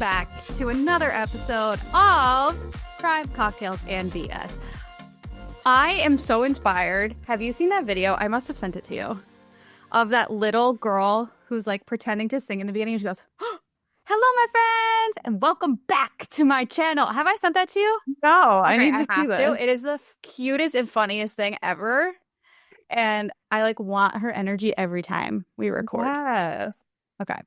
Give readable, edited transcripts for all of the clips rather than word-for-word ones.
back to another episode of Crime, Cocktails, and BS. I am so inspired. Have you seen that video? I must have sent it to you. Of that little girl who's like pretending to sing in the beginning. And she goes, oh, hello, my friends, and welcome back to my channel. Have I sent that to you? No, Okay, I need to see this. It is the cutest and funniest thing ever. And I like want her energy every time we record. Yes. Okay.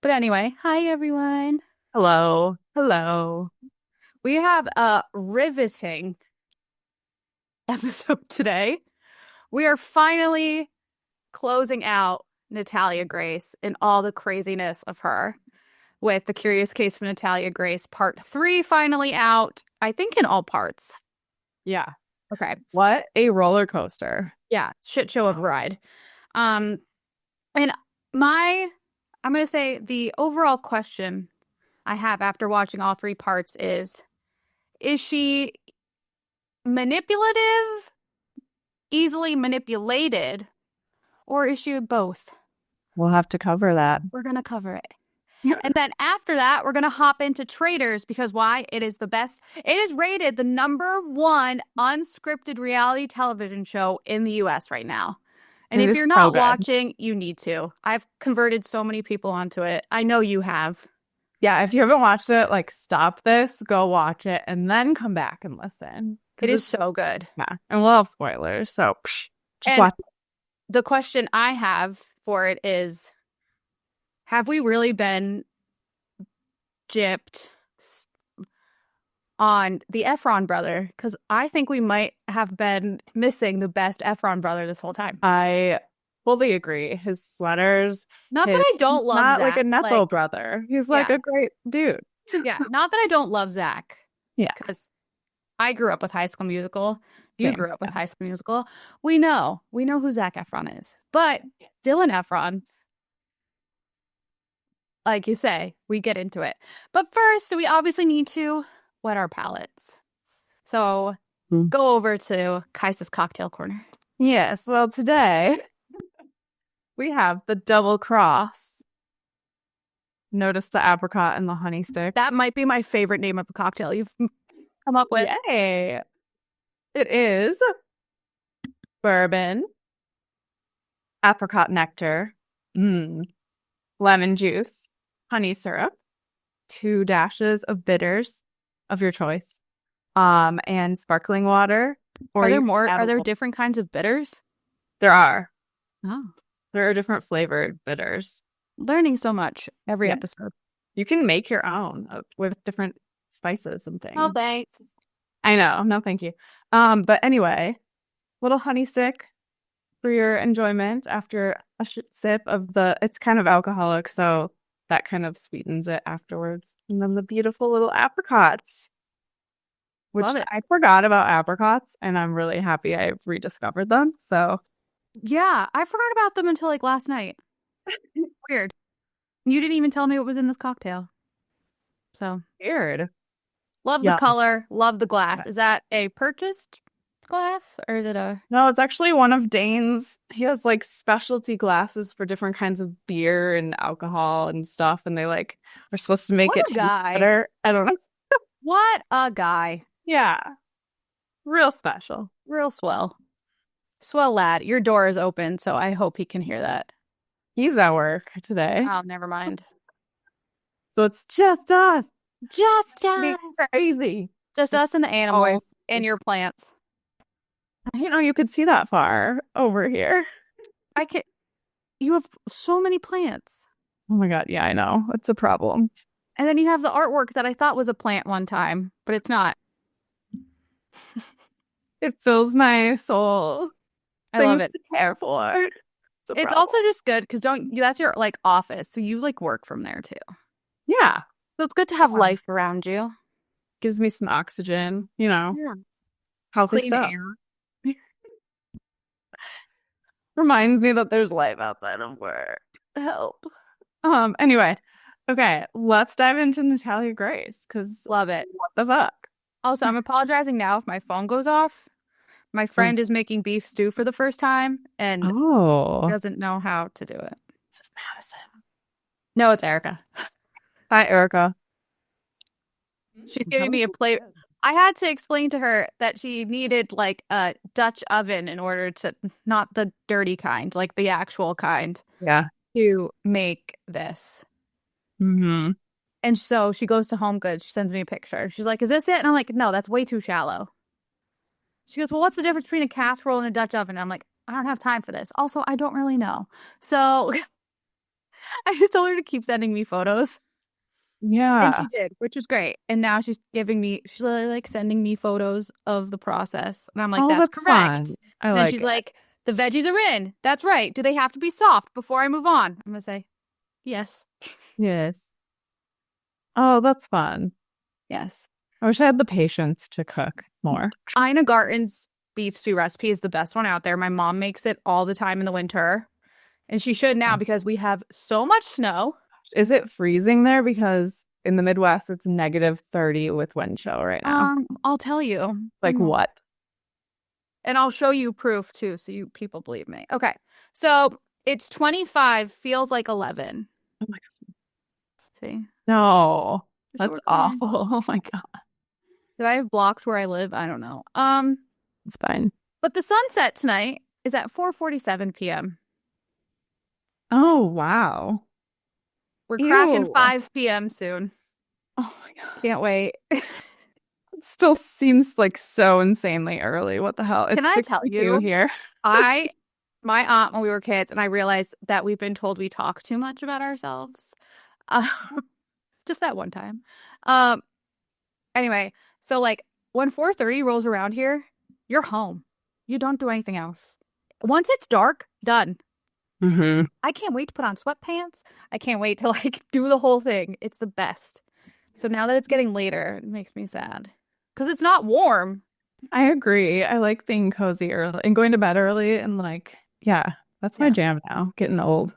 But anyway, hi everyone. Hello. Hello. We have a riveting episode today. We are finally closing out Natalia Grace and all the craziness of her with The Curious Case of Natalia Grace Part 3 finally out, I think in all parts. Yeah. Okay. What a roller coaster. Yeah, shit show of a ride. And I'm going to say the overall question I have after watching all 3 parts is she manipulative, easily manipulated, or is she both? We'll have to cover that. We're going to cover it. And then after that, we're going to hop into Traitors because why? It is the best. It is rated the #1 unscripted reality television show in the U.S. right now. And if you're not watching, you need to. I've converted so many people onto it. I know you have. Yeah, if you haven't watched it, like stop this, go watch it, and then come back and listen. It is so good. Yeah, and we'll have spoilers, so just watch it. The question I have for it is, have we really been gypped on the Efron brother? Because I think we might have been missing the best Efron brother this whole time. I fully agree. His sweaters. Not that I don't love not Zach. Like a Nepo brother. He's like a great dude. Yeah, not that I don't love Zach. Yeah. Because I grew up with High School Musical. You Same. grew up with High School Musical. We know who Zac Efron is. But Dylan Efron, like you say, we get into it. But first, we obviously need to wet our palates. So go over to Kaisa's Cocktail Corner. Yes, well, today we have the double cross. Notice the apricot and the honey stick. That might be my favorite name of a cocktail you've come up with. Yay! It is bourbon, apricot nectar, lemon juice, honey syrup, 2 dashes of bitters of your choice, and sparkling water. Are there more? Are there different kinds of bitters? There are. Oh. There are different flavored bitters. Learning so much every episode. You can make your own with different spices and things. Oh, thanks. I know. No, thank you. But anyway, little honey stick for your enjoyment after a sip of it's kind of alcoholic, so that kind of sweetens it afterwards. And then the beautiful little apricots, which I forgot about apricots, and I'm really happy I rediscovered them. So yeah, I forgot about them until like last night. Weird. You didn't even tell me what was in this cocktail. So weird. Love the color. Love the glass. Is that a purchased glass or is it a... No, it's actually one of Dane's. He has like specialty glasses for different kinds of beer and alcohol and stuff. And they like are supposed to make it taste better. I don't know. What a guy. Yeah. Real special. Real swell. Swell lad. Your door is open, so I hope he can hear that. He's at work today. Oh, never mind. So it's just us. Just us. Crazy. Just us and the animals and your plants. I didn't know you could see that far over here. I can. You have so many plants. Oh my god, yeah, I know. It's a problem. And then you have the artwork that I thought was a plant one time, but it's not. It fills my soul. I love it. To care for. It's also just good because that's your like office, so you like work from there too. Yeah. So it's good to have life around you. Gives me some oxygen, Yeah. Healthy Clean stuff. air. Reminds me that there's life outside of work. Help. Anyway. Okay, let's dive into Natalia Grace because love it. What the fuck? Also, I'm apologizing now if my phone goes off. My friend is making beef stew for the first time and doesn't know how to do it. This is Madison. No, it's Erica. Hi, Erica. She's How giving is me a this plate. good? I had to explain to her that she needed like a Dutch oven in order to, not the dirty kind, like the actual kind, Yeah. to make this. Mm-hmm. And so she goes to Home Goods. She sends me a picture. She's like, "Is this it?" And I'm like, "No, that's way too shallow." She goes, "Well, what's the difference between a casserole and a Dutch oven?" And I'm like, "I don't have time for this. Also, I don't really know." So I just told her to keep sending me photos. And Yeah. she did, which was great. And now she's literally like sending me photos of the process. And I'm like, Oh, "That's that's fun. correct." I And then like she's it. like, "The veggies are in. That's right. Do they have to be soft before I move on?" I'm gonna say, "Yes, Yes. Oh, that's fun. yes." I wish I had the patience to cook more. Ina Garten's beef stew recipe is the best one out there. My mom makes it all the time in the winter. And she should now because we have so much snow. Is it freezing there? Because in the Midwest, it's -30 with wind chill right now. I'll tell you. Like what? And I'll show you proof too, so you people believe me. Okay. So it's 25, feels like 11. Oh my See? No, The that's short corner. awful. Oh my God. Did I have blocked where I live? I don't know. It's fine. But the sunset tonight is at 4:47 p.m. Oh, wow. We're cracking Ew. 5 p.m. soon. Oh my God. Can't wait. It still seems like so insanely early. What the hell? Can It's I tell 62 you? here. My aunt, when we were kids, and I realized that we've been told we talk too much about ourselves. Uh, just that one time. Um, anyway, so like when 4:30 rolls around here, you're home. You don't do anything else. Once it's dark, done. Mm-hmm. I can't wait to put on sweatpants. I can't wait to like do the whole thing. It's the best. So now that it's getting later, it makes me sad. Because it's not warm. I agree. I like being cozy early and going to bed early and like, yeah, that's my Yeah. jam now. Getting old.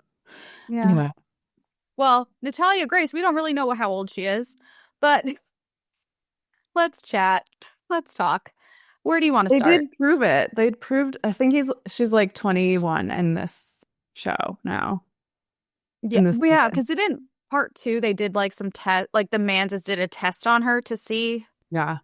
Yeah. Anyway, Well, Natalia Grace, we don't really know how old she is, but let's chat. Let's talk. Where do you want to they start? did prove it. They'd proved, I think she's like 21 in this show now. Yeah, In this yeah, season. because didn't part two they did like some test, like the Manses did a test on her to see. Yeah.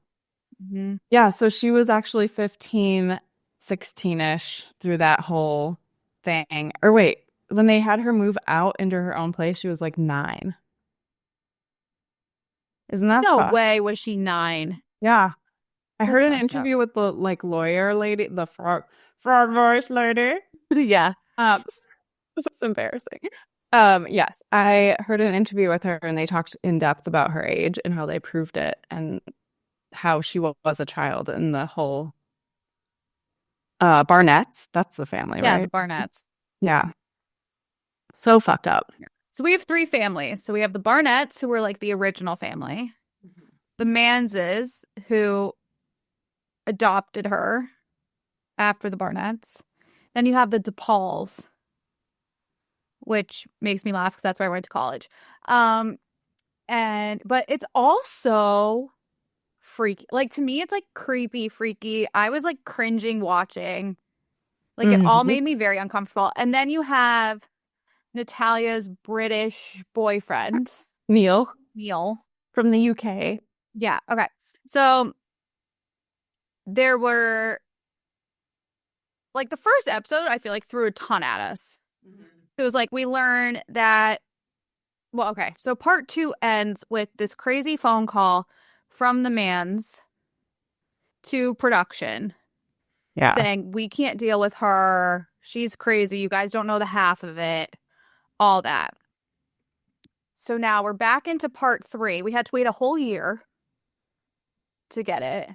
Mhm. Yeah. So she was actually 15, 16-ish through that whole thing. Or wait, when they had her move out into her own place, she was like 9. Isn't that No fucked? way was she 9. Yeah. I heard That's an messed up. interview with the like lawyer lady, the frog voice lady. Yeah. It's embarrassing. Yes, I heard an interview with her and they talked in depth about her age and how they proved it and how she was a child and the whole Barnett's, that's the family, Yeah, the right? Barnetts. Yeah. So fucked up. So we have 3 families. So we have the Barnetts, who were like the original family, the Manses, who adopted her after the Barnetts. Then you have the DePauls, which makes me laugh because that's where I went to college. But it's also freaky. Like to me, it's like creepy, freaky. I was like cringing watching. Like it all Mhm. made me very uncomfortable. And then you have Natalia's British boyfriend, Neil Neil. from the UK. Yeah, okay. So there were like the first episode, I feel like threw a ton at us. It was like we learn that, well, okay. So part two ends with this crazy phone call from the Mans to production Yeah. saying, "We can't deal with her. She's crazy. You guys don't know the half of it." All that. So now we're back into part three. We had to wait a whole year to get it.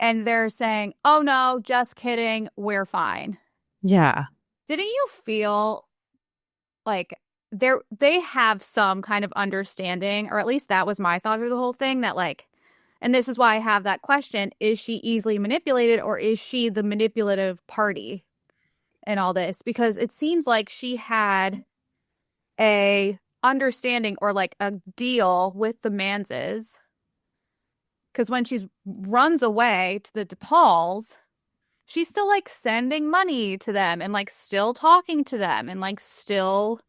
And they're saying, "Oh no, just kidding. We're fine." Yeah. Didn't you feel like they have some kind of understanding, or at least that was my thought through the whole thing, that like, and this is why I have that question, is she easily manipulated or is she the manipulative party in all this? Because it seems like she had a understanding or like a deal with the Manses. Because when she runs away to the DePauls, she's still like sending money to them and like still talking to them and like still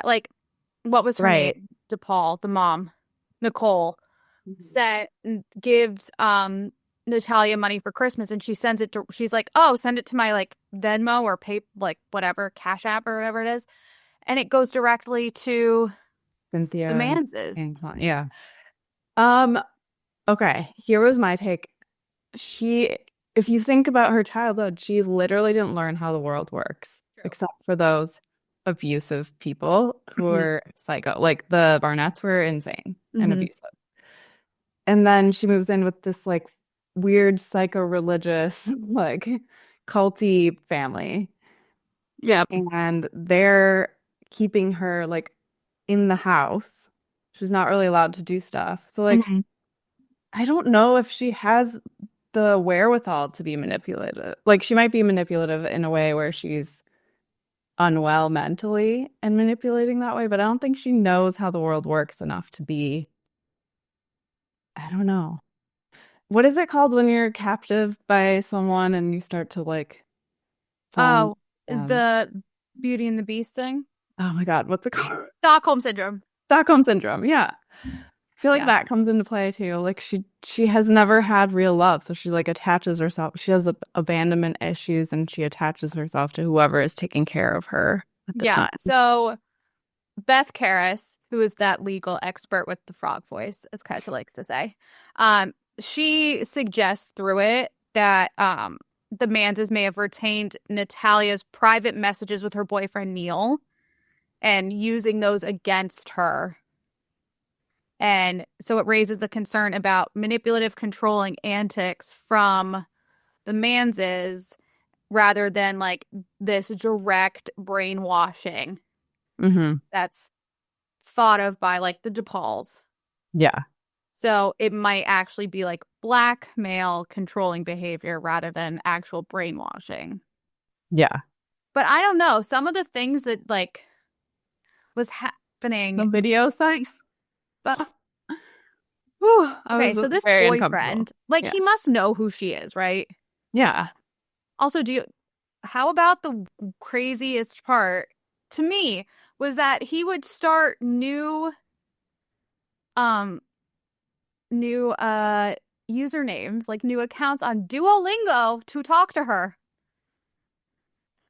like, what was her Right. name? DePaul, the mom, Nicole. gives Natalia money for Christmas, and she sends it to, she's like, oh, send it to my like Venmo or pay like whatever Cash App or whatever it is, and it goes directly to the Cynthia Manses. and yeah. Um, okay, here was my take. If you think about her childhood, she literally didn't learn how the world works, True. except for those abusive people who were psycho. Like the Barnetts were insane and abusive. And then she moves in with this like weird psycho-religious, like culty family. Yeah. And they're keeping her like in the house. She's not really allowed to do stuff. So like I don't know if she has the wherewithal to be manipulative. Like she might be manipulative in a way where she's unwell mentally and manipulating that way, but I don't think she knows how the world works enough to be, I don't know. What is it called when you're captive by someone and you start to like fall in Oh, the Beauty and the Beast thing? Oh my God, what's it called? Stockholm Syndrome. Stockholm Syndrome. Yeah. I feel like Yeah. that comes into play too. Like she has never had real love, so she like attaches herself. She has abandonment issues, and she attaches herself to whoever is taking care of her at the Yeah. time. So Beth Karras, who is that legal expert with the frog voice, as Kaisa likes to say, she suggests through it that the Manses may have retained Natalia's private messages with her boyfriend Neil and using those against her. And so it raises the concern about manipulative, controlling antics from the Manses rather than like this direct brainwashing that's thought of by like the DePauls. Yeah. So it might actually be like blackmail controlling behavior rather than actual brainwashing. Yeah. But I don't know. Some of the things that like was happening. The video sex stuff. Whew, Okay, so this very boyfriend, like Yeah. he must know who she is, right? Yeah. Also, how about the craziest part to me was that he would start um new usernames, like new accounts on Duolingo to talk to her.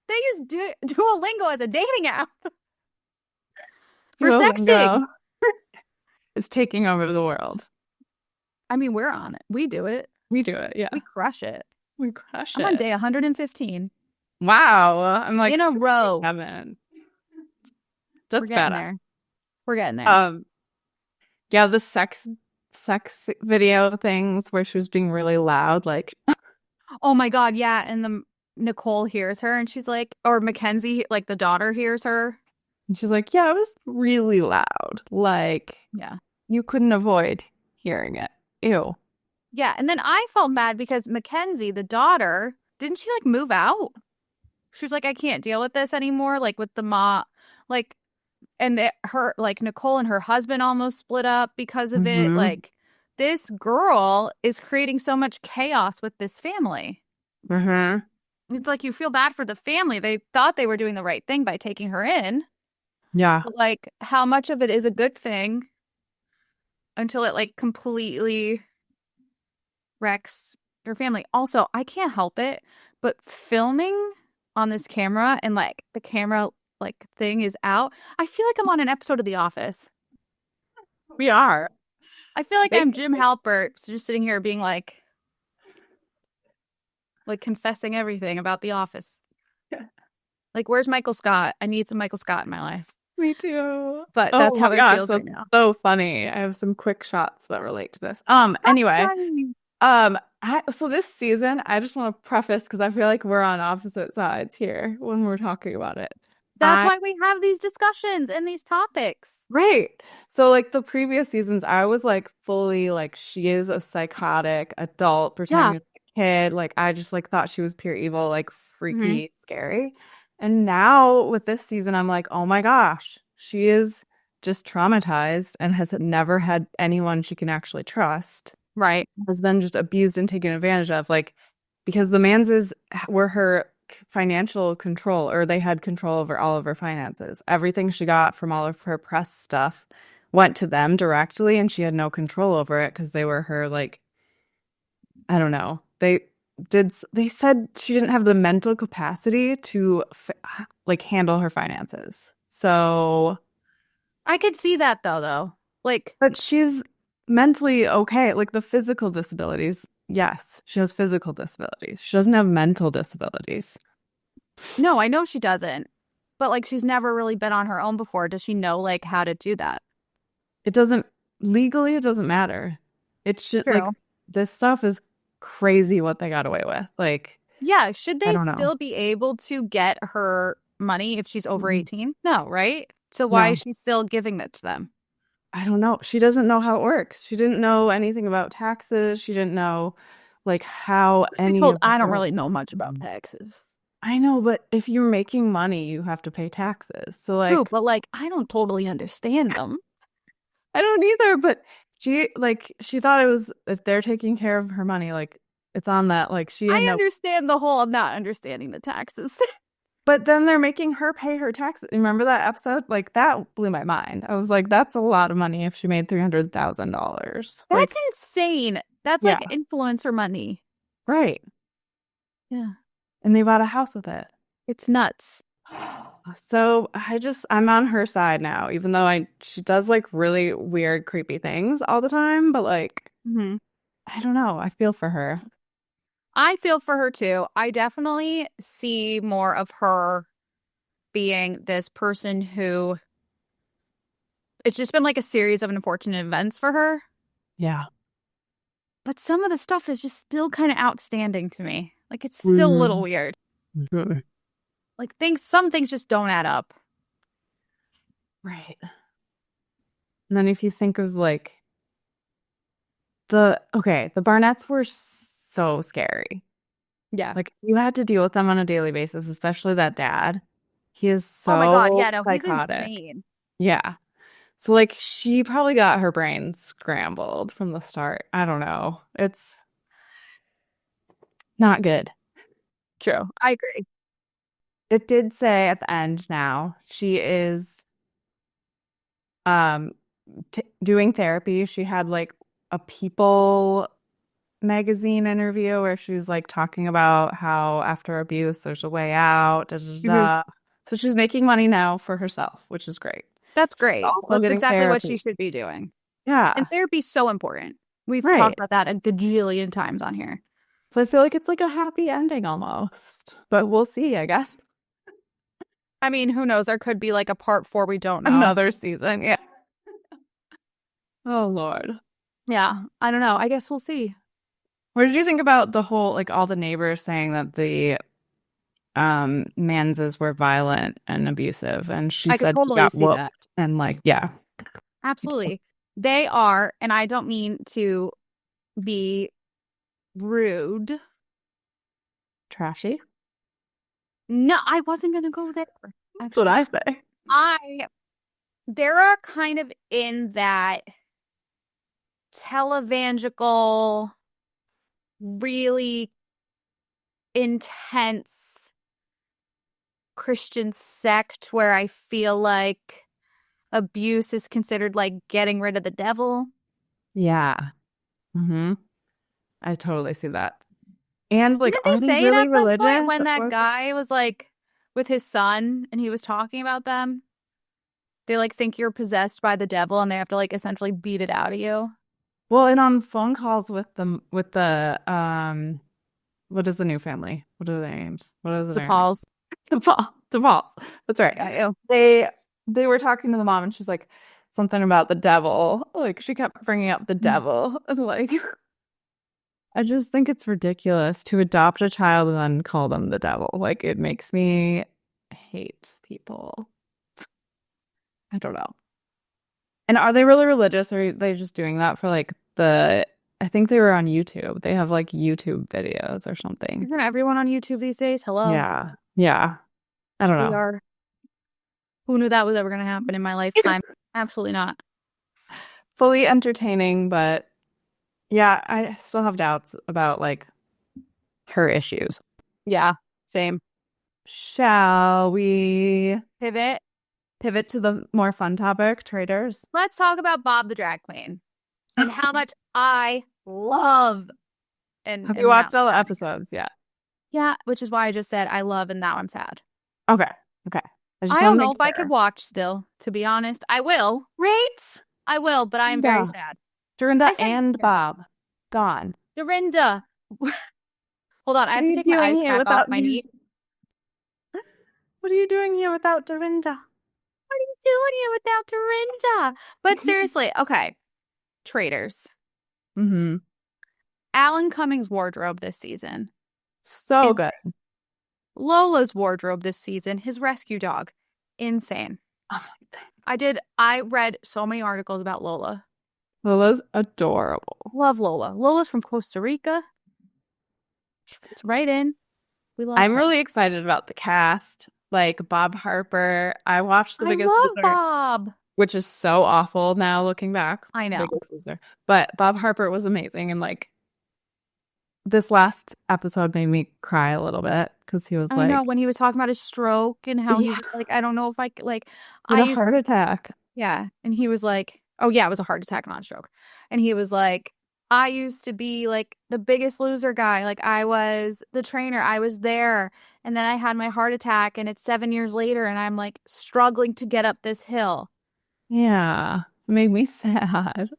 They use Duolingo as a dating app for sexting. It's taking over the world. I mean, we're on it. We do it. We do it. Yeah. We crush it. We crush I'm it. on day 115. Wow. I'm like in a row. 67. We're That's getting bad. there. We're getting there. Yeah, the sex video things where she was being really loud, like Oh my God, yeah. And the Nicole hears her and she's like, or Mackenzie, like the daughter hears her. and she's like, yeah, it was really loud. Like, Yeah. you couldn't avoid hearing it. Ew. Yeah. And then I felt bad because Mackenzie, the daughter, didn't she like move out? She was like, I can't deal with this anymore. Like with the mom, like, and her, like Nicole and her husband almost split up because of it. Like, this girl is creating so much chaos with this family. It's like you feel bad for the family. They thought they were doing the right thing by taking her in. Yeah. But, like, how much of it is a good thing until it like completely wrecks your family. Also, I can't help it, but filming on this camera and like the camera like thing is out, I feel like I'm on an episode of The Office. We are. I feel like I'm Jim Halpert just sitting here being like confessing everything about The Office. Yeah. Like, where's Michael Scott? I need some Michael Scott in my life. Me too. But that's how it feels right now. So funny. I have some quick shots that relate to this. Anyway, so this season, I just want to preface because I feel like we're on opposite sides here when we're talking about it. That's why we have these discussions and these topics. Right. So like the previous seasons, I was like fully like she is a psychotic adult pretending to be a kid. Like I just like thought she was pure evil, like freaky, scary. And now with this season, I'm like, oh my gosh, she is just traumatized and has never had anyone she can actually trust. Right. Has been just abused and taken advantage of. Like, because the Manses were her financial control, or they had control over all of her finances. Everything she got from all of her press stuff went to them directly and she had no control over it because they were her like I don't know. They said she didn't have the mental capacity to like handle her finances. So, I could see that though. Like, but she's mentally okay. Like the physical disabilities, yes, she has physical disabilities. She doesn't have mental disabilities. no, I know she doesn't. But like she's never really been on her own before. Does she know like how to do that? It doesn't legally, it doesn't matter. It should like True. this stuff is crazy what they got away with. Like, Yeah, should I they don't know. still be able to get her money if she's over Mm-mm. 18? No, right? So why is No, she still giving it to them? I don't know. She doesn't know how it works. She didn't know anything about taxes. She didn't know like how I any told of I don't her really know much about taxes. I know, but if you're making money, you have to pay taxes. So True, like but like I don't totally understand them. I don't either, but she thought it was if they're taking care of her money, like it's on that like she had I no understand the whole not understanding the taxes. but then they're making her pay her taxes. Remember that episode? Like that blew my mind. I was like, that's a lot of money if she made $300,000. That's Like, insane. That's like yeah, influencer money. right. Yeah, And they bought a house with it. it's nuts. So I'm on her side now, even though she does like really weird, creepy things all the time, but like Hmm. I don't know. I feel for her. I feel for her too. I definitely see more of her being this person who it's just been like a series of unfortunate events for her. Yeah. But some of the stuff is just still kind of outstanding to me. Like it's still a little Mhm. weird. Really? Like some things just don't add up. Right. And then if you think of like the Barnetts were so scary. Yeah. Like you had to deal with them on a daily basis, especially that dad. He is Oh my God. so Yeah, no, he's psychotic. insane. Yeah. So like she probably got her brain scrambled from the start. I don't know. It's not good. True. I agree. It did say at the end now she is um doing therapy. She had like a People magazine interview where she was like talking about how after abuse there's a way out. Da, da, Hmm. da. So she's making money now for herself, which is great. That's great. Also That's getting exactly what she therapy. should be doing. And Yeah, therapy's so important. We've talked right. about that a gajillion times on here. So I feel like it's like a happy ending almost. But we'll see, I guess. I mean, who knows? There could be like a part four we don't know. Another season. Yeah. Oh Lord. Yeah, I don't know. I guess we'll see. What did you think about the whole like all the neighbors saying that the Manses were violent and abusive and she I could said she totally got see that. whooped and like yeah. Absolutely. They are, and I don't mean to be rude. Trashy. No, I wasn't gonna go there. That's what Actually, I say. I they're kind of in that televangelical, really intense Christian sect where I feel like abuse is considered like getting rid of the devil. Yeah. Mm-hmm. I totally see that. And like, Didn't they are they say it really at some point religious? when that Or- guy was like with his son and he was talking about them? They like think you're possessed by the devil and they have to like essentially beat it out of you. Well, and on phone calls with the what is the new family? What are they named? What is The their name? Pauls. DePaul. That's right. Got you. They were talking to the mom and she's like something about the devil. Like she kept bringing up the devil. And like I just think it's ridiculous to adopt a child and then call them the devil. Like it makes me hate people. I don't know. And are they really religious or are they just doing that for like I think they were on YouTube. They have like YouTube videos or something. Isn't everyone on YouTube these days? Hello. Yeah. Yeah. I don't We know. are. Who knew that was ever going to happen in my lifetime? Absolutely not. Fully entertaining, but yeah, I still have doubts about like her issues. Yeah, same. Shall we Pivot. pivot to the more fun topic, Traitors. Let's talk about Bob the drag queen and how much I love Have you and now watched all the sad. episodes yet? Yeah, which is why I just said I love and now I'm sad. Okay. Okay. I just I want don't to know make if I could sure. watch still, to be honest. I will. Right? I will, but I am very Dorinda. sad. Dorinda I said and Bob. Gone. Dorinda. Hold on, I What have are to you take my doing ice here pack off without my knee. What are you doing here without Dorinda? What are you doing here without Dorinda? But seriously, okay. Traitors. Mm-hmm. Alan Cummings' wardrobe this season. So Insane. good. Lola's wardrobe this season, his rescue dog. Insane. Oh my God. I read so many articles about Lola. Lola's adorable. Love Lola. Lola's from Costa Rica. She fits right in. We love I'm her. really excited about the cast. Like Bob Harper. I watched The I Biggest love Loser, Bob. which is so awful now looking back. I The know. Biggest Loser. But Bob Harper was amazing. And like this last episode made me cry a little bit because he was I know like, when he was talking about his stroke and how he yeah, was like, I don't know if I could, like, he I had a used, heart attack. yeah. And he was like, oh, yeah, it was a heart attack, not a stroke. And he was like, I used to be like the Biggest Loser guy. Like, I was the trainer, I was there. And then I had my heart attack, and it's 7 years later, and I'm like struggling to get up this hill. Yeah. It made me sad.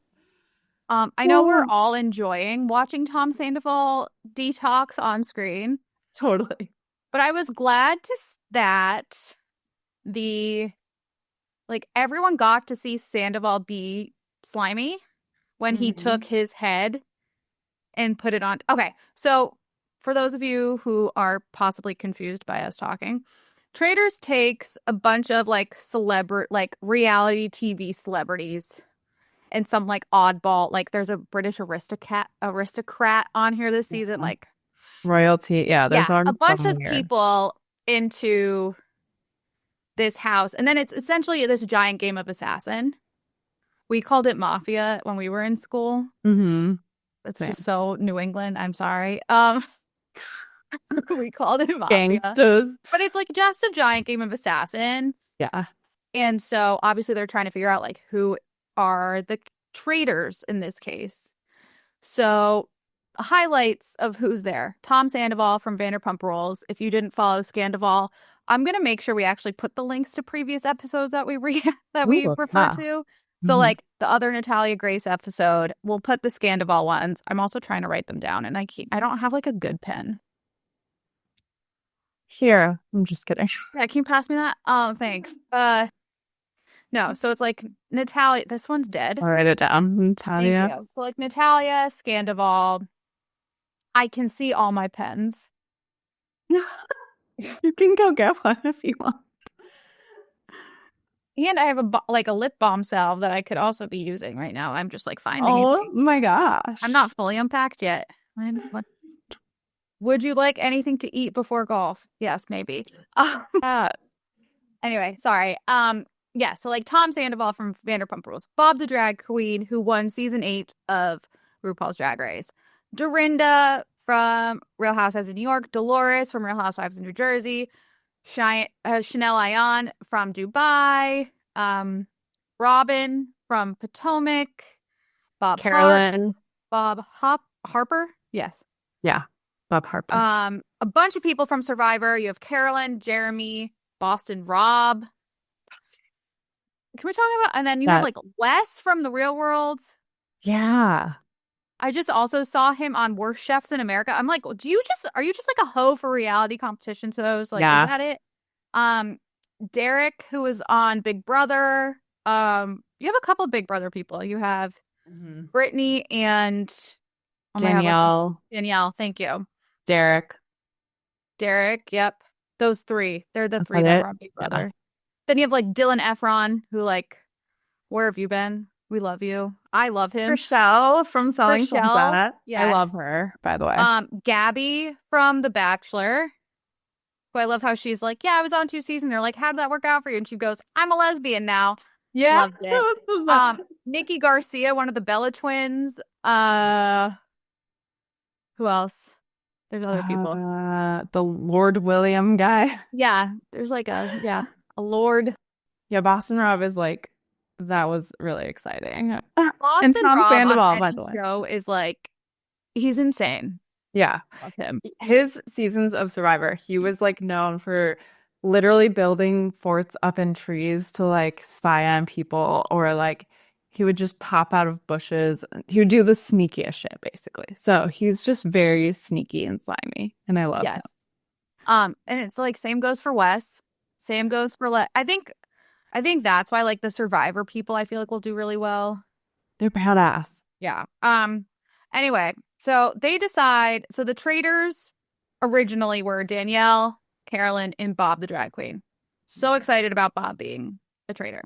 I know we're all enjoying watching Tom Sandoval detox on screen, Totally. but I was glad that the like everyone got to see Sandoval be slimy when he took his head and put it on. Okay, so for those of you who are possibly confused by us talking, Traitors takes a bunch of like reality TV celebrities and some like oddball, like there's a British aristocrat on here this season, Yeah. like Royalty. Yeah, yeah, there's already a bunch something of weird. people into this house, and then it's essentially this giant game of assassin. We called it Mafia when we were in school. Mm-hmm. That's Same. just so New England. I'm sorry. We called it Mafia, Gangsters. but it's like just a giant game of assassin. Yeah. And so obviously they're trying to figure out like who are the traitors in this case. So highlights of who's there. Tom Sandoval from Vanderpump Rules. If you didn't follow Scandoval, I'm gonna make sure we actually put the links to previous episodes that we Ooh, refer yeah. to. So Mhm. like the other Natalia Grace episode, we'll put the Scandoval ones. I'm also trying to write them down, and I don't have like a good pen. Here, I'm just kidding. Yeah, can you pass me that? Oh, thanks. No, so it's like Natalia. This one's dead. I'll write it down. Thank Natalia. you. So like Natalia, Scandoval. I can see all my pens. You can go get one if you want. And I have a lip balm salve that I could also be using right now. I'm just like finding it. Oh my gosh. I'm not fully unpacked yet. Would you like anything to eat before golf? Yes, maybe. Yes. Anyway, sorry. Yeah, so like Tom Sandoval from Vanderpump Rules, Bob the drag queen who won season 8 of RuPaul's Drag Race, Dorinda from Real Housewives of New York, Dolores from Real Housewives of New Jersey, Chanel Ayan from Dubai, Robin from Potomac, Carolyn. Harper, yes. Yeah. Bob Harper. A bunch of people from Survivor. You have Carolyn, Jeremy, Boston Rob. Can we talk about, and then you have like Wes from The Real World. Yeah. I just also saw him on Worst Chefs in America. I'm like, are you just like a hoe for reality competition shows? Like, Yeah. is that it? Derek, who was on Big Brother. You have a couple of Big Brother people. You have Brittany and Danielle. Danielle, thank you. Derek, yep. Those three. They're the That's three about that it? were on Big Brother. Then you have like Dylan Efron, who like, where have you been? We love you. I love him. Rochelle from Selling Rochelle, Sunset. yes. I love her, by the way. Gabby from The Bachelor. Who I love how she's like, yeah, I was on 2 seasons. They're like, how did that work out for you? And she goes, I'm a lesbian now. Yeah. Loved it. Nikki Garcia, one of the Bella twins. Who else? There's other people. The Lord William guy. Yeah, there's like a Lord. Yeah, Boston Rob is like that was really exciting. And Boston Tom Rob on Sandoval, by any the way. show is like he's insane. Yeah. Love him. His seasons of Survivor, he was like known for literally building forts up in trees to like spy on people, or like he would just pop out of bushes. He would do the sneakiest shit, basically. So he's just very sneaky and slimy, and I love him. Yes. And it's like same goes for Wes. Same goes for I think that's why like the Survivor people I feel like will do really well. They're badass. Yeah. Anyway, so they decide so the traitors originally were Danielle, Carolyn, and Bob the drag queen. So excited about Bob being a traitor.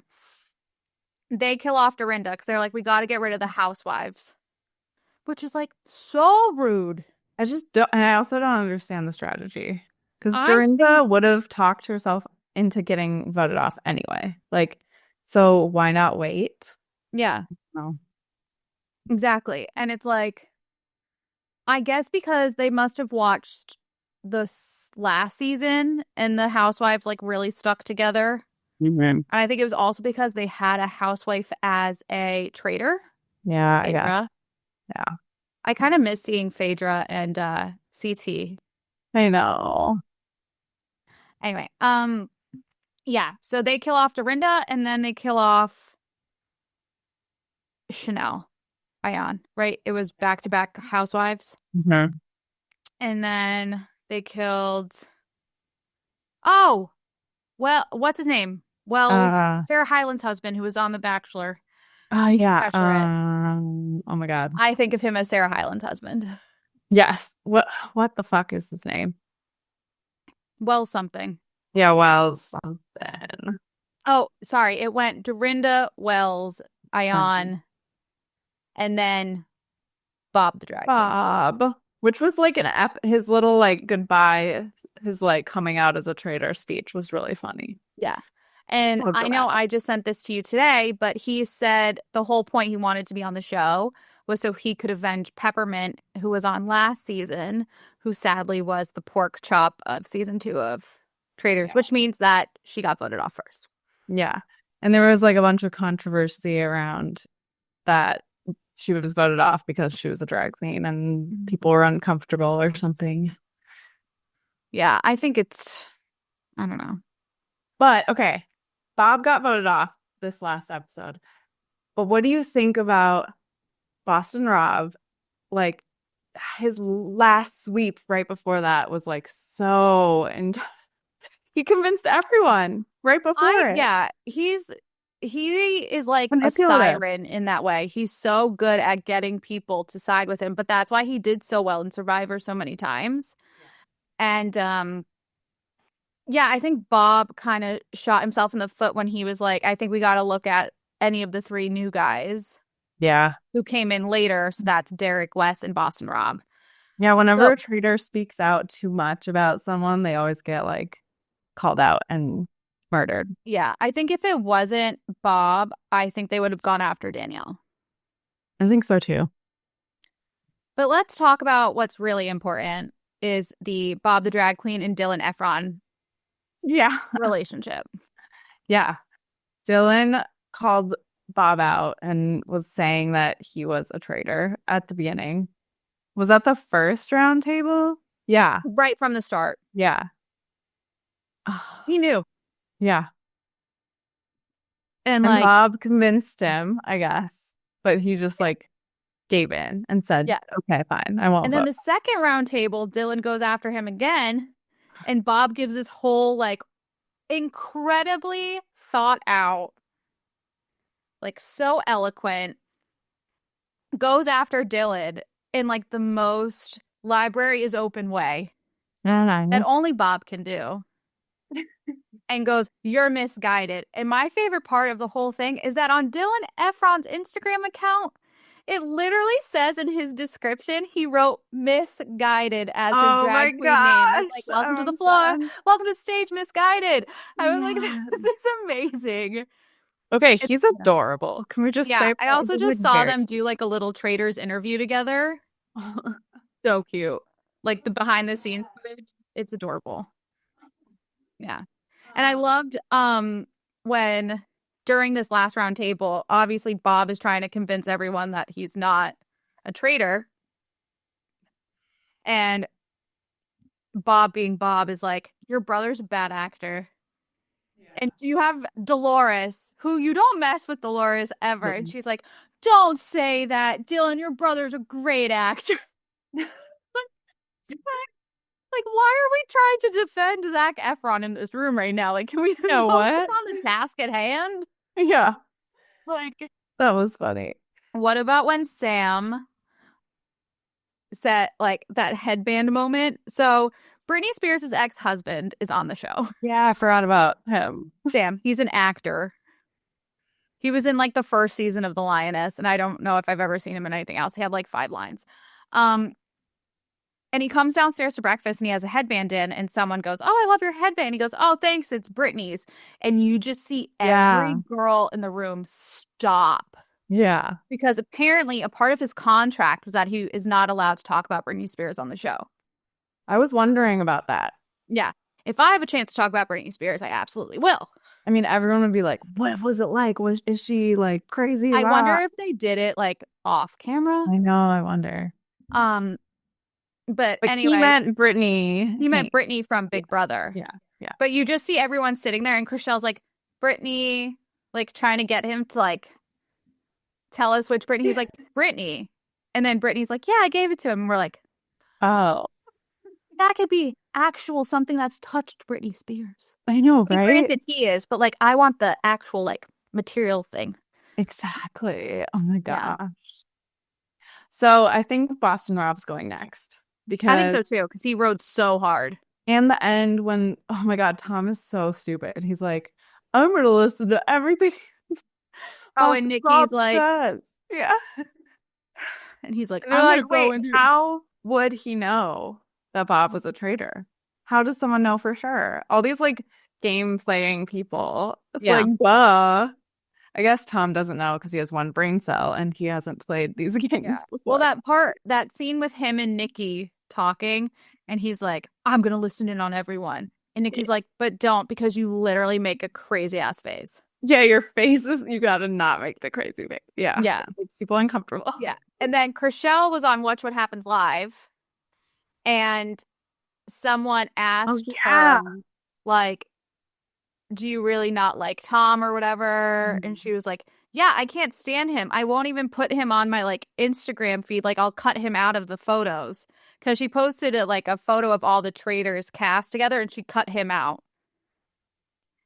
They kill off Dorinda because they're like, we got to get rid of the housewives, which is like so rude. I just don't, and I also don't understand the strategy because I Dorinda would have talked herself into getting voted off anyway. Like, so why not wait? Yeah, No. exactly. And it's like, I guess because they must have watched the last season and the housewives like really stuck together. Mhm. And I think it was also because they had a housewife as a traitor, Yeah, I guess. Phaedra. Yeah. I kind of miss seeing Phaedra and CT. I know. Anyway, yeah. So they kill off Dorinda and then they kill off Chanel, Ion, right? It was back to back housewives. Mhm. And then they killed oh, well, what's his name? Wells, Uh, Sarah Hyland's husband, who was on The Bachelor. yeah. Bachelorette. Oh my God. I think of him as Sarah Hyland's husband. Yes. What the fuck is his name? Wells something. Yeah, well, something. Oh, sorry. It went Dorinda, Wells, Ion, and then Bob the drag queen. Bob, which was like an his little like goodbye, his like coming out as a traitor speech was really funny. Yeah. And So I know dramatic. I just sent this to you today, but he said the whole point he wanted to be on the show was so he could avenge Peppermint, who was on last season, who sadly was the pork chop of season 2 of Traitors, which means that she got voted off first. Yeah. And there was like a bunch of controversy around that she was voted off because she was a drag queen and people were uncomfortable or something. Yeah, I think I don't know. But okay, Bob got voted off this last episode. But what do you think about Boston Rob? Like his last sweep right before that was like so, and he convinced everyone right before it. Yeah, he is like a Manipulative. siren in that way. He's so good at getting people to side with him, but that's why he did so well in Survivor so many times. And yeah, I think Bob kind of shot himself in the foot when he was like, I think we got to look at any of the 3 new guys Yeah. who came in later. So that's Derek, Wes, and Boston Rob. Yeah, whenever So, a traitor speaks out too much about someone, they always get like called out and murdered. yeah, I think if it wasn't Bob, I think they would have gone after Danielle. I think so too. But let's talk about what's really important is the Bob the drag queen and Dylan Efron Yeah. relationship. Yeah. Dylan called Bob out and was saying that he was a traitor at the beginning. Was that the first round table? Yeah. Right from the start. Yeah. He knew. Yeah. And And like, Bob convinced him, I guess, but he just like gave in and said, yeah. okay, fine. I won't And then vote. the second round table, Dylan goes after him again. And Bob gives this whole like incredibly thought out, like so eloquent, goes after Dylan in like the most library is open way that only Bob can do. And goes, you're misguided. And my favorite part of the whole thing is that on Dylan Efron's Instagram account, it literally says in his description, he wrote misguided as his drag queen name. It's like, welcome to the floor. Welcome to the stage, misguided. I was like, this is amazing. Okay, he's adorable. Can we just Yeah, say I also he's, just like, saw very- them do like a little Traitors interview together. So cute. Like the behind the scenes footage. It's adorable. Yeah. And I loved when during this last round table, obviously Bob is trying to convince everyone that he's not a traitor. And Bob, being Bob, is like, your brother's a bad actor. Yeah. And you have Dolores, who you don't mess with Dolores ever. And she's like, don't say that, Dylan, your brother's a great actor. Like, why are we trying to defend Zac Efron in this room right now? Like, can we focus on the task at hand? Yeah. Like, that was funny. What about when Sam set, like, that headband moment? So, Britney Spears' ex-husband is on the show. Yeah, I forgot about him. Sam, he's an actor. He was in, like, the first season of The Lioness, and I don't know if I've ever seen him in anything else. He had, like, 5 lines. And he comes downstairs to breakfast and he has a headband in and someone goes, oh, I love your headband. He goes, oh, thanks. It's Britney's. And you just see every girl in the room stop. Yeah. Because apparently a part of his contract was that he is not allowed to talk about Britney Spears on the show. I was wondering about that. Yeah. If I have a chance to talk about Britney Spears, I absolutely will. I mean, everyone would be like, what was it like? Is she like crazy? I wonder if they did it like off camera. I know. I wonder. But anyway, he meant Brittany. He meant Brittany from Big Brother. Yeah, yeah. But you just see everyone sitting there, and Chrishell's like, Brittany, like trying to get him to like tell us which Brittany. He's like, Brittany, and then Brittany's like, yeah, I gave it to him. And we're like, oh, that could be actual something that's touched Britney Spears. I know, right? Granted, he is, but like, I want the actual like material thing. Exactly. Oh my gosh. Yeah. So I think Boston Rob's going next. Because I think so too, because he rode so hard. And the end when, oh my God, Tom is so stupid. He's like, I'm going to listen to everything. Oh, and Nikki's like, says. Yeah. And he's like, I'm like, wait, how would he know that Bob was a traitor? How does someone know for sure? All these like game playing people. It's like, duh. I guess Tom doesn't know because he has one brain cell and he hasn't played these games before. Well, that scene with him and Nikki talking, and he's like, I'm going to listen in on everyone. And Nikki's like, but don't, because you literally make a crazy ass face. Yeah, your face is, you got to not make the crazy face. Yeah. Yeah. It makes people uncomfortable. Yeah. And then Chrishell was on Watch What Happens Live, and someone asked her, like, do you really not like Tom or whatever? And she was like, yeah, I can't stand him. I won't even put him on my like Instagram feed. Like, I'll cut him out of the photos. Because she posted a photo of all the Traitors cast together and she cut him out.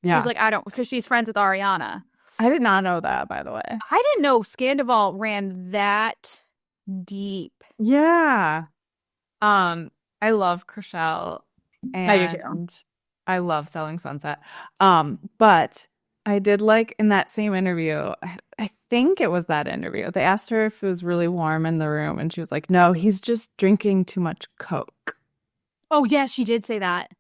Yeah. She's like, I don't, because she's friends with Ariana. I did not know that, by the way. I didn't know Scandival ran that deep. Yeah. I love Chrishell. And I do too. I love Selling Sunset. But I did like in that same interview, I think it was that interview, they asked her if it was really warm in the room, and she was like, no, he's just drinking too much Coke. Oh, yeah, she did say that.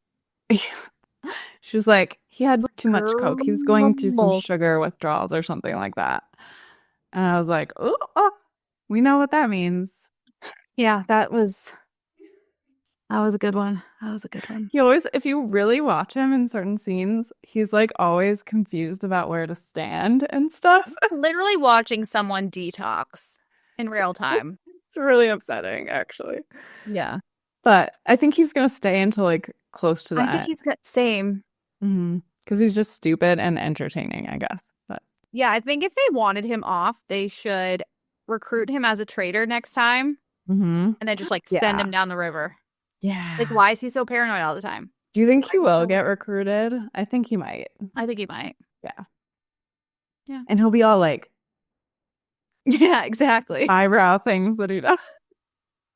She was like, he had too much Coke. He was going through some sugar withdrawals or something like that. And I was like, oh, we know what that means. Yeah, that was a good one. That was a good one. He always, if you really watch him in certain scenes, he's like always confused about where to stand and stuff. Literally watching someone detox in real time. It's really upsetting, actually. Yeah. But I think he's going to stay until like close to the end. I think he's got same. Because he's just stupid and entertaining, I guess. But yeah, I think if they wanted him off, they should recruit him as a traitor next time. And then just like send him down the river. Yeah. Like, why is he so paranoid all the time? Do you think he will get recruited? I think he might. I think he might. Yeah. Yeah. And he'll be all like, yeah, exactly. Eyebrow things that he does.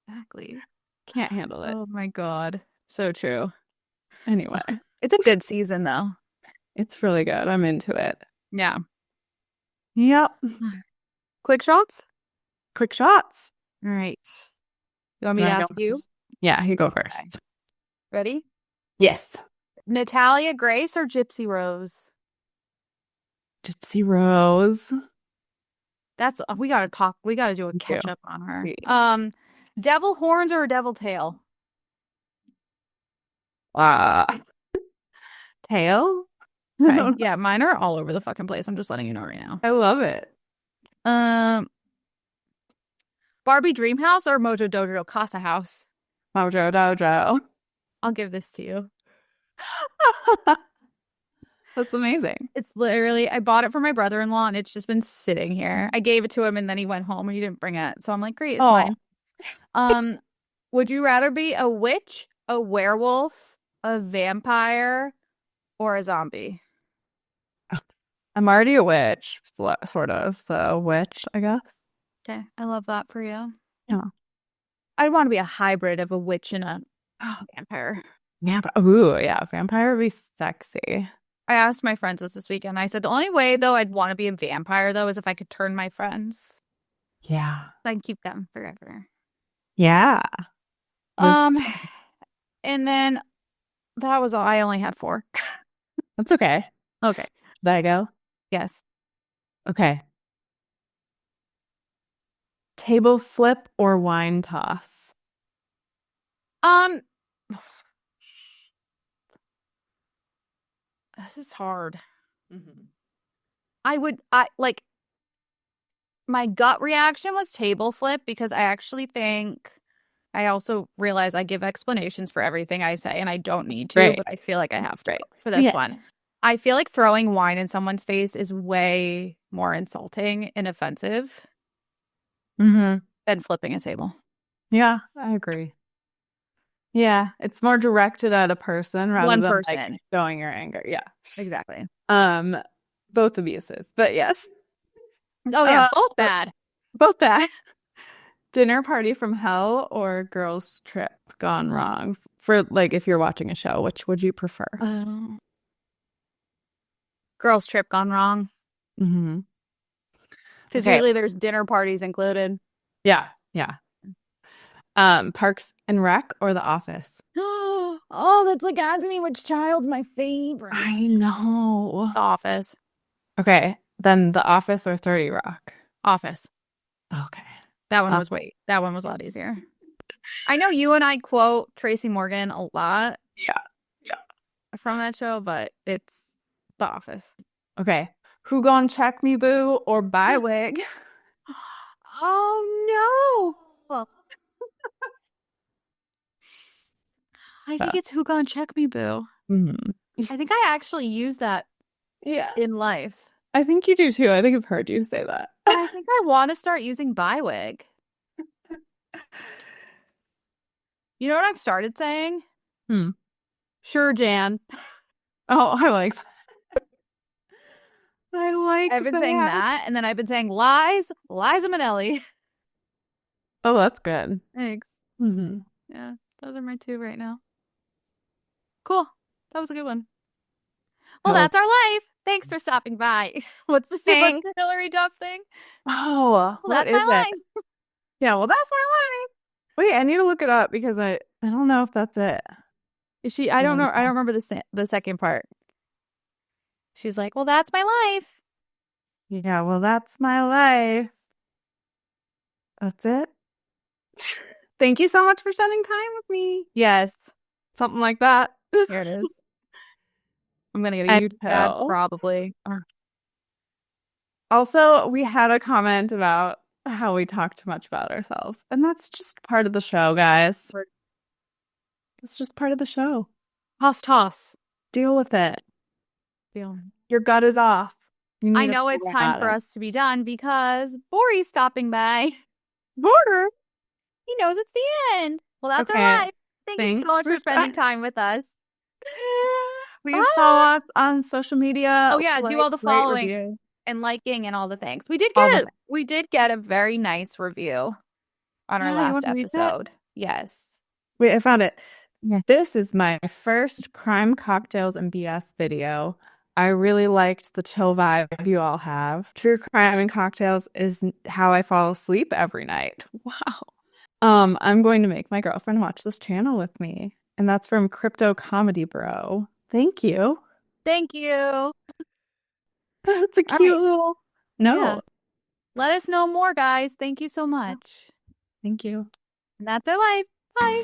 Exactly. Can't handle it. Oh my God. So true. Anyway. It's a good season though. It's really good. I'm into it. Yeah. Yep. Quick shots? Quick shots. All right. You want me to ask you? Yeah, you go first. Okay. Ready? Yes. Natalia Grace or Gypsy Rose? Gypsy Rose. We gotta do a catch up on her. Devil horns or a devil tail? Tail? Okay. Yeah, mine are all over the fucking place. I'm just letting you know right now. I love it. Barbie Dream House or Mojo Dojo Casa House? Mojo Dojo. I'll give this to you. That's amazing. It's literally, I bought it for my brother-in-law and it's just been sitting here. I gave it to him and then he went home and he didn't bring it. So I'm like, great, it's mine. Would you rather be a witch, a werewolf, a vampire, or a zombie? I'm already a witch, sort of. So witch, I guess. Okay, I love that for you. Yeah. I'd want to be a hybrid of a witch and a vampire. Yeah, ooh, yeah, vampire would be sexy. I asked my friends this weekend. I said the only way though I'd want to be a vampire though is if I could turn my friends. Yeah. So I can keep them forever. Yeah. And then that was all. I only had 4. That's okay. Okay. Did I go? Yes. Okay. Table flip or wine toss? This is hard. Mm-hmm. My gut reaction was table flip because I actually think I also realize I give explanations for everything I say and I don't need to, Right. but I feel like I have to Right. for this Yeah. one. I feel like throwing wine in someone's face is way more insulting and offensive Mm-hmm. than flipping a table. Yeah, I agree. Yeah, it's more directed at a person rather One than person. like showing your anger. Yeah. Exactly. Both abusive, but yes. Oh yeah, both bad. Both bad. Dinner party from hell or girls trip gone wrong? For like if you're watching a show, which would you prefer? Girls trip gone wrong. Mm-hmm. Because usually there's dinner parties included. Yeah, yeah. Parks and Rec or The Office? Oh, that's like asking me which child's my favorite. I know. The Office. Okay, then The Office or 30 Rock? Office. Okay. That one was that one was a lot easier. I know you and I quote Tracy Morgan a lot. Yeah. From that show, but it's The Office. Okay. Who Gon' Check Me Boo or Bywig? Oh no. I think it's Who Gon' Check Me Boo. Mm-hmm. I think I actually use that in life. I think you do too. I think I've heard you say that. But I think I want to start using Bywig. You know what I've started saying? Sure, Jan. Oh, I like that. I've been saying that, and then I've been saying Liza Minnelli. Oh, that's good. Thanks. Mm-hmm. Yeah, those are my 2 right now. Cool. That was a good one. Well, that's our life. Thanks for stopping by. What's the thing? What's the Hillary Duff thing? Oh, well, that's my life. Yeah, well, that's my life. Wait, I need to look it up because I don't know if that's it. Is she? I don't know. I don't remember the second part. She's like, well, that's my life. Yeah, well, that's my life. That's it. Thank you so much for spending time with me. Yes. Something like that. Here it is. I'm going to get a YouTube ad, probably. Also, we had a comment about how we talk too much about ourselves. And that's just part of the show, guys. It's just part of the show. Toss. Deal with it. Your gut is off. I know it's time for us to be done because Bori's stopping by. Border. He knows it's the end. Well, that's our life. Thank you so much for spending time with us. Please follow us on social media. Oh yeah, do all the following and liking and all the things. We did get a very nice review on our last episode. Yes. Wait, I found it. Yeah. This is my first Crime, Cocktails, and BS video. I really liked the chill vibe you all have. True crime and cocktails is how I fall asleep every night. Wow. I'm going to make my girlfriend watch this channel with me. And that's from Crypto Comedy Bro. Thank you. Thank you. That's a cute little note. Yeah. Let us know more, guys. Thank you so much. Thank you. And that's our life. Bye.